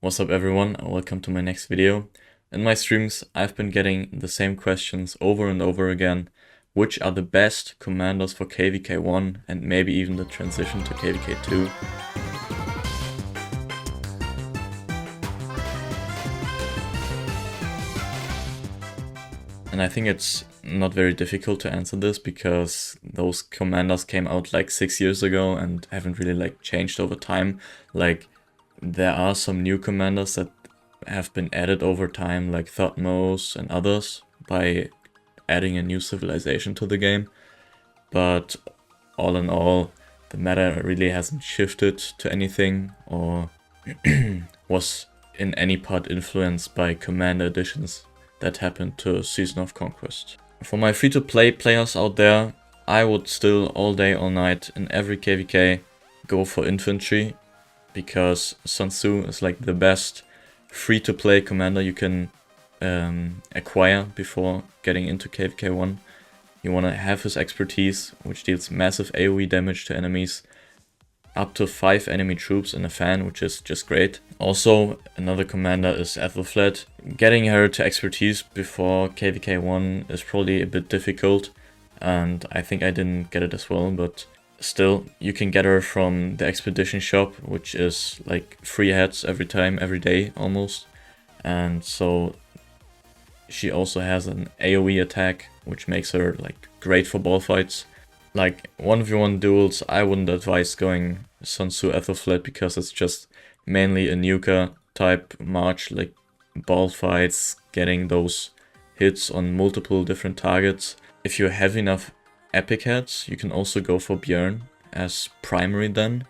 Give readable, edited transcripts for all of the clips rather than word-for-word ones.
What's up everyone, and welcome to my next video. In my streams, I've been getting the same questions over and over again. Which are the best commanders for KVK 1 and maybe even the transition to KVK 2? And I think it's not very difficult to answer this because those commanders came out like 6 years ago and haven't really changed over time. There are some new commanders that have been added over time, like Thutmose and others, by adding a new civilization to the game. But all in all, the meta really hasn't shifted to anything or was in any part influenced by commander additions that happened to Season of Conquest. For my free-to-play players out there, I would still all day, all night, in every KVK go for infantry, because Sun Tzu is like the best free-to-play commander you can acquire before getting into KVK 1. You want to have his expertise, which deals massive AoE damage to enemies, up to 5 enemy troops in a fan, which is just great. Also, another commander is Ethelflaed. Getting her to expertise before KVK 1 is probably a bit difficult, and I think I didn't get it as well, but still, you can get her from the expedition shop, which is like 3 heads every day almost. And so she also has an AoE attack, which makes her like great for ball fights. Like 1v1 duels, I wouldn't advise going Sun Tzu Ethelflaed because it's just mainly a nuker type march, like ball fights, getting those hits on multiple different targets. If you have enough epic heads, you can also go for Björn as primary then,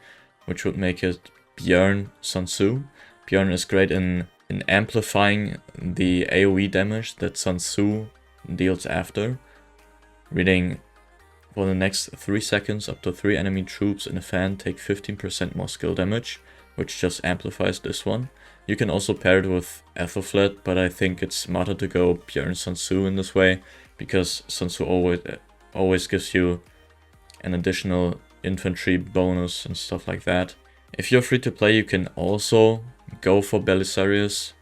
which would make it Björn Sun Tzu. Björn is great in amplifying the AoE damage that Sun Tzu deals after, reading for the next 3 seconds up to 3 enemy troops in a fan take 15% more skill damage, which just amplifies this one. You can also pair it with Ethelflaed, but I think it's smarter to go Björn Sun Tzu in this way, because Sun Tzu always gives you an additional infantry bonus and stuff like that. If you're free to play, you can also go for Belisarius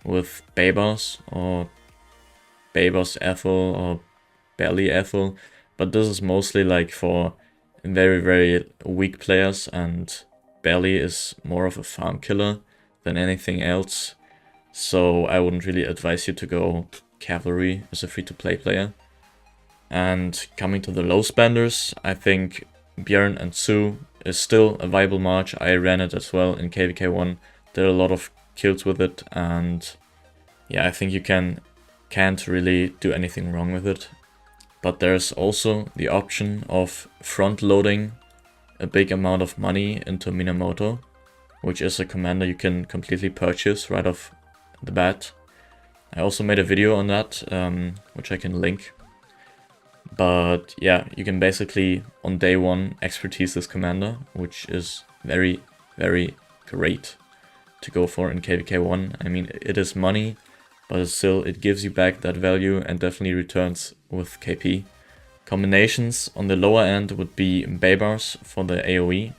with Baybars or Baybars Ethel or Belly Ethel, but this is mostly like for very weak players, and Belly is more of a farm killer than anything else, so I wouldn't really advise you to go cavalry as a free to play player. And coming to the low spenders, I think Björn and Tzu is still a viable march. I ran it as well in KVK 1, did a lot of kills with it, and yeah, I think you can't really do anything wrong with it. But there's also the option of front loading a big amount of money into Minamoto, which is a commander you can completely purchase right off the bat. I also made a video on that, which I can link. But yeah, you can basically on day 1 expertise this commander, which is very great to go for in KVK 1. I mean, it is money, but still it gives you back that value and definitely returns with KP. Combinations on the lower end would be Baybars for the AoE,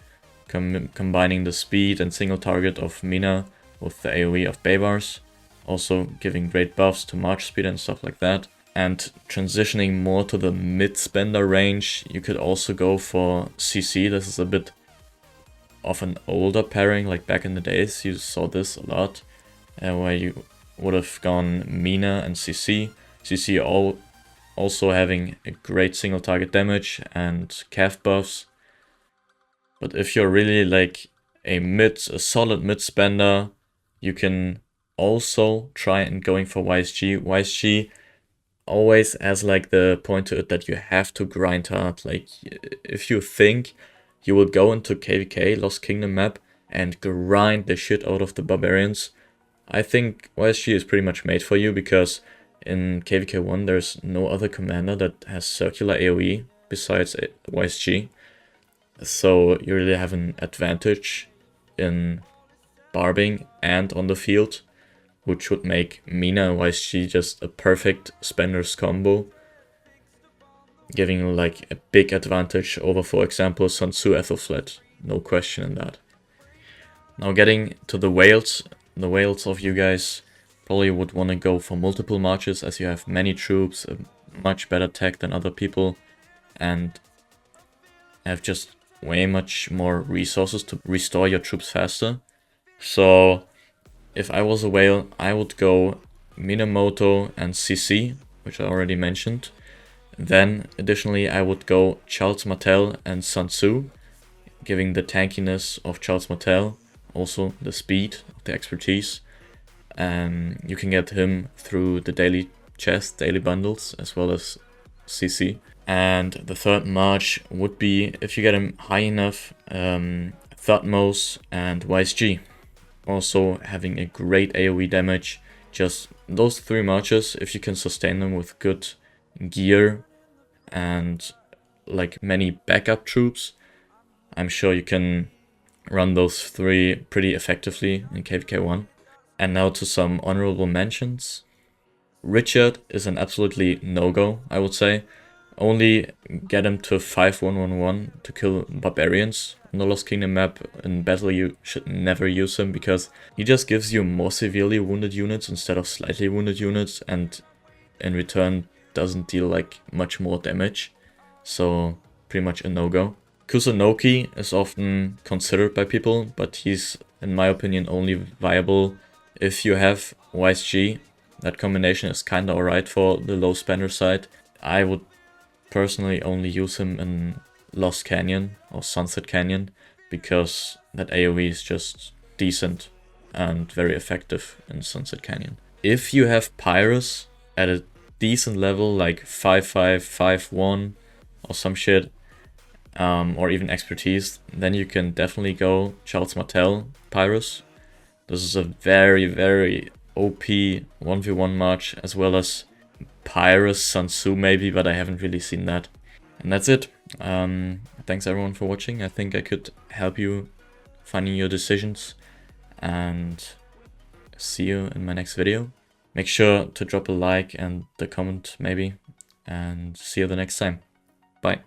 combining the speed and single target of Mina with the AoE of Baybars, also giving great buffs to march speed and stuff like that. And transitioning more to the mid-spender range, you could also go for CC. This is a bit of an older pairing, like back in the days you saw this a lot, where you would have gone Mina and CC. CC also having a great single target damage and calf buffs. But if you're really like a solid mid-spender, you can also try and going for YSG. YSG always has like the point to it that you have to grind hard. Like if you think you will go into KVK, Lost Kingdom map, and grind the shit out of the barbarians, I think YSG is pretty much made for you, because in KVK 1 there's no other commander that has circular AoE besides YSG. So you really have an advantage in barbing and on the field, which would make Mina and YSG just a perfect spenders combo, giving you like a big advantage over, for example, Sun Tzu Ethelflaed. No question in that. Now getting to the whales, the whales of you guys probably would want to go for multiple marches, as you have many troops, a much better tech than other people, and have just way much more resources to restore your troops faster. So if I was a whale, I would go Minamoto and CC, which I already mentioned. Then additionally I would go Charles Martel and Sun Tzu, giving the tankiness of Charles Martel, also the speed, the expertise. You can get him through the daily chest, daily bundles, as well as CC. And the third march would be, if you get him high enough, Thutmose and YSG. Also having a great AoE damage. Just those 3 marches, if you can sustain them with good gear and like many backup troops, I'm sure you can run those 3 pretty effectively in KVK 1. And now to some honorable mentions. Richard is an absolutely no-go, I would say. Only get him to 5111 to kill barbarians on the Lost Kingdom map. In battle you should never use him, because he just gives you more severely wounded units instead of slightly wounded units, and in return doesn't deal like much more damage. So pretty much a no-go. Kusunoki is often considered by people, but he's, in my opinion, only viable if you have YSG. That combination is kinda alright for the low spender side. I would personally only use him in Lost Canyon or Sunset Canyon, because that AoE is just decent and very effective in Sunset Canyon. If you have Pyrus at a decent level, like 5-5, 5-1 or some shit, or even expertise, then you can definitely go Charles Martel Pyrus. This is a very, very OP 1v1 march, as well as Pyrus Sun Tzu maybe, but I haven't really seen that. And that's it. Thanks everyone for watching. I think I could help you finding your decisions, and see you in my next video. Make sure to drop a like and a comment maybe, and see you the next time. Bye.